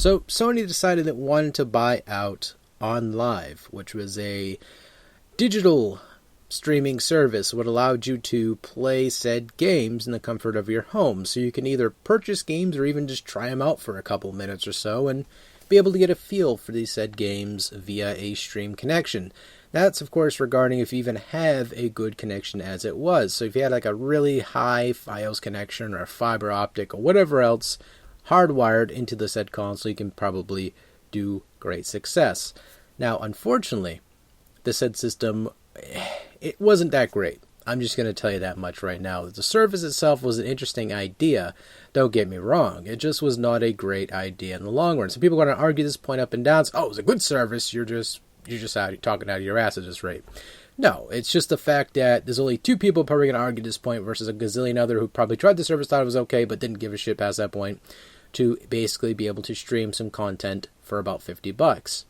So Sony decided it wanted to buy out Onlive, which was a digital streaming service that allowed you to play said games in the comfort of your home. So you can either purchase games or even just try them out for a couple minutes or so and be able to get a feel for these said games via a stream connection. That's, of course, regarding if you even have a good connection as it was. So if you had like a really high Fios connection or a fiber optic or whatever else hardwired into the said console, you can probably do great success. Now, unfortunately, the said system, it wasn't that great. I'm just going to tell you that much right now. The service itself was an interesting idea. Don't get me wrong. It just was not a great idea in the long run. So people are going to argue this point up and down. It's, oh, it was a good service. You're just out talking out of your ass at this rate. No, it's just the fact that there's only two people probably going to argue this point versus a gazillion other who probably tried the service, thought it was okay, but didn't give a shit past that point to basically be able to stream some content for about $50.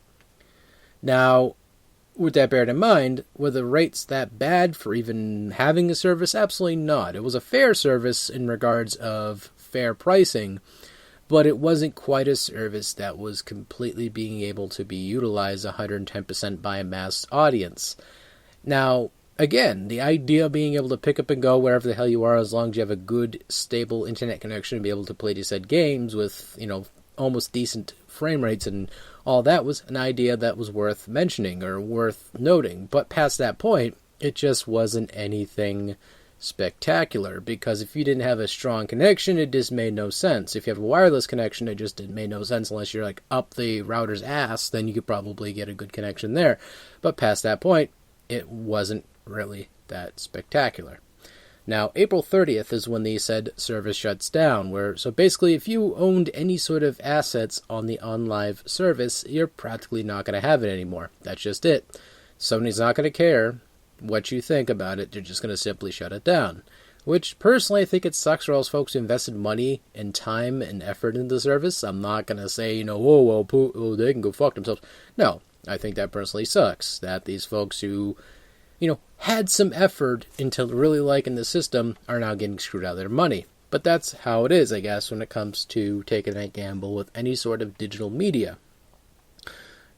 Now, with that beared in mind, were the rates that bad for even having a service? Absolutely not. It was a fair service in regards of fair pricing, but it wasn't quite a service that was completely being able to be utilized 110% by a mass audience. Now, again, the idea of being able to pick up and go wherever the hell you are, as long as you have a good, stable internet connection and be able to play these said games with, almost decent frame rates and all that, was an idea that was worth mentioning or worth noting. But past that point, it just wasn't anything spectacular, because if you didn't have a strong connection, it just made no sense. If you have a wireless connection, it just made no sense unless you're like up the router's ass, then you could probably get a good connection there. But past that point, it wasn't really that spectacular. Now, April 30th is when the said service shuts down, so basically if you owned any sort of assets on the Onlive service, you're practically not going to have it anymore. That's just it. Sony's not going to care what you think about it. They're just going to simply shut it down. Which, personally, I think it sucks for all those folks who invested money and time and effort into the service. I'm not going to say, they can go fuck themselves. No, I think that personally sucks. That these folks who had some effort into really liking the system are now getting screwed out of their money. But that's how it is, I guess, when it comes to taking a gamble with any sort of digital media.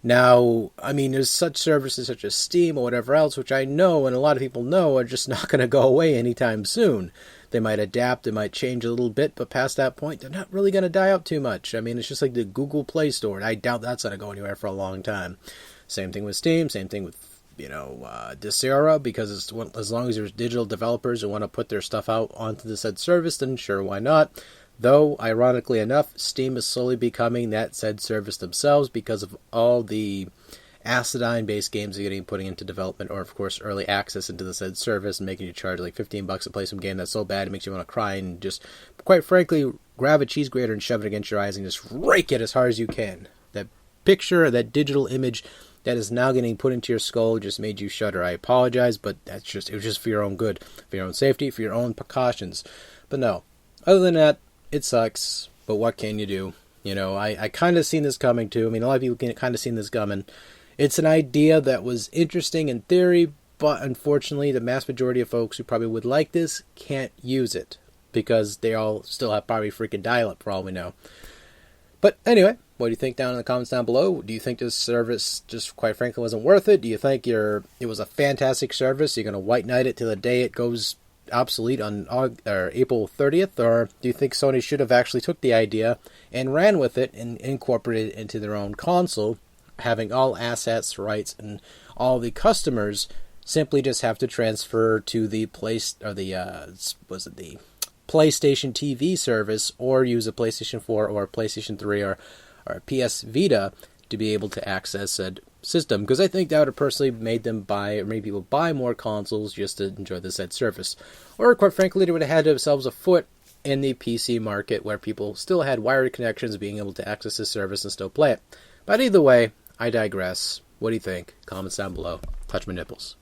Now, there's such services such as Steam or whatever else, which I know and a lot of people know are just not going to go away anytime soon. They might adapt, they might change a little bit, but past that point, they're not really going to die out too much. It's just like the Google Play Store, and I doubt that's going to go anywhere for a long time. Same thing with Steam, same thing with Desera, because as long as there's digital developers who want to put their stuff out onto the said service, then sure, why not? Though, ironically enough, Steam is slowly becoming that said service themselves because of all the Acidine-based games they're putting into development, or of course early access into the said service, and making you charge like $15 to play some game that's so bad it makes you want to cry and just, quite frankly, grab a cheese grater and shove it against your eyes and just rake it as hard as you can. That picture, that digital image that is now getting put into your skull just made you shudder. I apologize, but it was just for your own good, for your own safety, for your own precautions. But no, other than that, it sucks, but what can you do? I kind of seen this coming too. A lot of people can kind of seen this coming. It's an idea that was interesting in theory, but unfortunately, the mass majority of folks who probably would like this can't use it because they all still have probably freaking dial-up for all we know. But anyway, what do you think down in the comments down below? Do you think this service just quite frankly wasn't worth it? Do you think it was a fantastic service? You're going to white knight it till the day it goes obsolete on April 30th? Or do you think Sony should have actually took the idea and ran with it and incorporated it into their own console, having all assets, rights, and all the customers simply just have to transfer to the the PlayStation TV service, or use a PlayStation 4 or a PlayStation 3 or a PS Vita to be able to access said system? Because I think that would have personally made people buy more consoles just to enjoy the said service. Or quite frankly, they would have had themselves a foot in the PC market where people still had wired connections being able to access this service and still play it. But either way, I digress. What do you think? Comments down below. Touch my nipples.